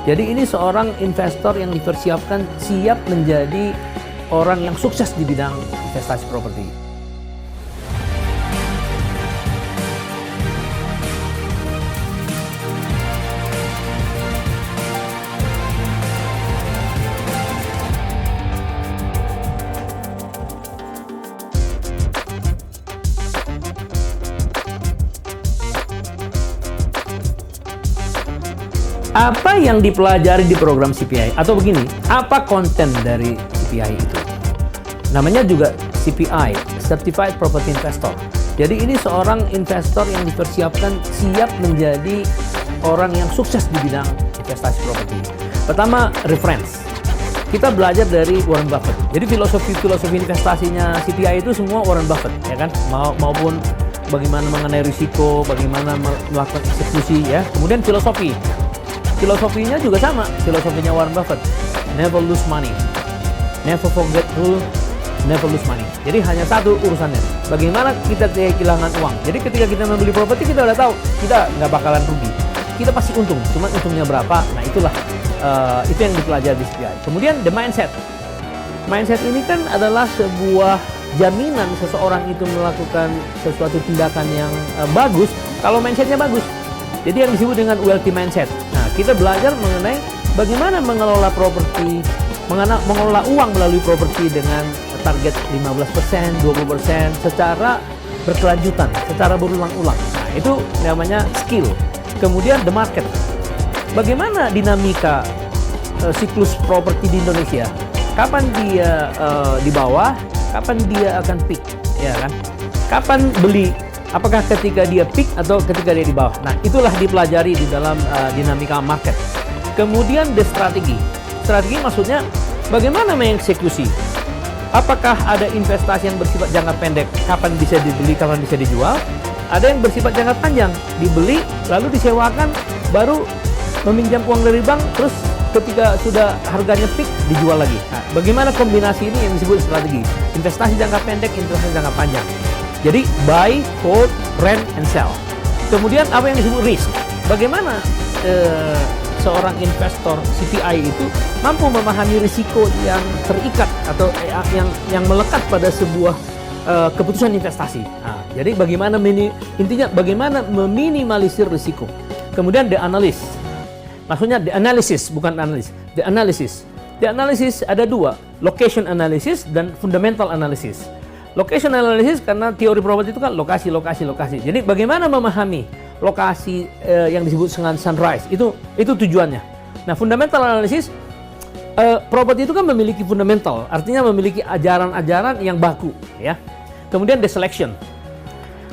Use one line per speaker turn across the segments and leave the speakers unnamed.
Jadi ini seorang investor yang dipersiapkan siap menjadi orang yang sukses di bidang investasi properti. Apa yang dipelajari di program CPI? Atau begini, apa konten dari CPI itu? Namanya juga CPI, Certified Property Investor. Jadi ini seorang investor yang dipersiapkan siap menjadi orang yang sukses di bidang investasi properti. Pertama, reference. Kita belajar dari Warren Buffett. Jadi filosofi investasinya CPI itu semua Warren Buffett, ya kan? Maupun bagaimana mengenai risiko, bagaimana melakukan eksekusi, ya. Kemudian filosofinya juga sama, filosofinya Warren Buffett. Never lose money. Never forget rule, never lose money. Jadi hanya satu urusannya, bagaimana kita tidak kehilangan uang. Jadi ketika kita membeli properti, kita udah tahu kita nggak bakalan rugi. Kita pasti untung, cuma untungnya berapa. Nah itulah, itu yang dipelajari di CPI. Kemudian the mindset. Mindset ini kan adalah sebuah jaminan seseorang itu melakukan sesuatu tindakan yang bagus kalau mindsetnya bagus. Jadi yang disebut dengan wealthy mindset. Nah, kita belajar mengenai bagaimana mengelola properti, mengelola uang melalui properti dengan target 15%, 20% secara berkelanjutan, secara berulang-ulang. Nah, itu namanya skill. Kemudian the market. Bagaimana dinamika siklus properti di Indonesia? Kapan dia di bawah, kapan dia akan peak, ya kan? Kapan beli? Apakah ketika dia peak atau ketika dia di bawah? Nah, itulah dipelajari di dalam dinamika market. Kemudian the strategi. Strategi maksudnya bagaimana mengeksekusi. Apakah ada investasi yang bersifat jangka pendek, kapan bisa dibeli, kapan bisa dijual? Ada yang bersifat jangka panjang, dibeli lalu disewakan, baru meminjam uang dari bank, terus ketika sudah harganya peak dijual lagi. Nah, bagaimana kombinasi ini yang disebut strategi? Investasi jangka pendek, investasi jangka panjang. Jadi buy, hold, rent, and sell. Kemudian apa yang disebut risk? Bagaimana seorang investor CPI itu mampu memahami risiko yang terikat atau yang melekat pada sebuah keputusan investasi. Nah, jadi intinya bagaimana meminimalisir risiko. Kemudian the analyst. Maksudnya the analysis, bukan analis. The analysis. The analysis ada dua, location analysis dan fundamental analysis. Location analysis karena teori properti itu kan lokasi. Jadi bagaimana memahami lokasi yang disebut dengan sunrise, itu tujuannya. Nah, fundamental analysis, properti itu kan memiliki fundamental, artinya memiliki ajaran-ajaran yang baku, ya. Kemudian the selection.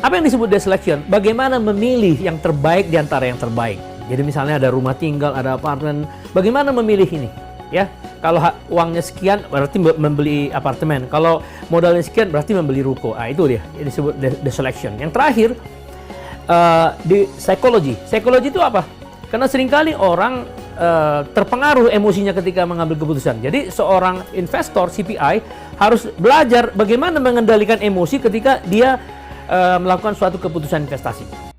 Apa yang disebut the selection? Bagaimana memilih yang terbaik di antara yang terbaik. Jadi misalnya ada rumah tinggal, ada apartemen, bagaimana memilih ini, ya? Kalau uangnya sekian berarti membeli apartemen. Kalau modalnya sekian berarti membeli ruko. Nah, itu dia. Ini disebut the selection. Yang terakhir di psychology. Psychology itu apa? Karena seringkali orang terpengaruh emosinya ketika mengambil keputusan. Jadi seorang investor CPI harus belajar bagaimana mengendalikan emosi ketika dia melakukan suatu keputusan investasi.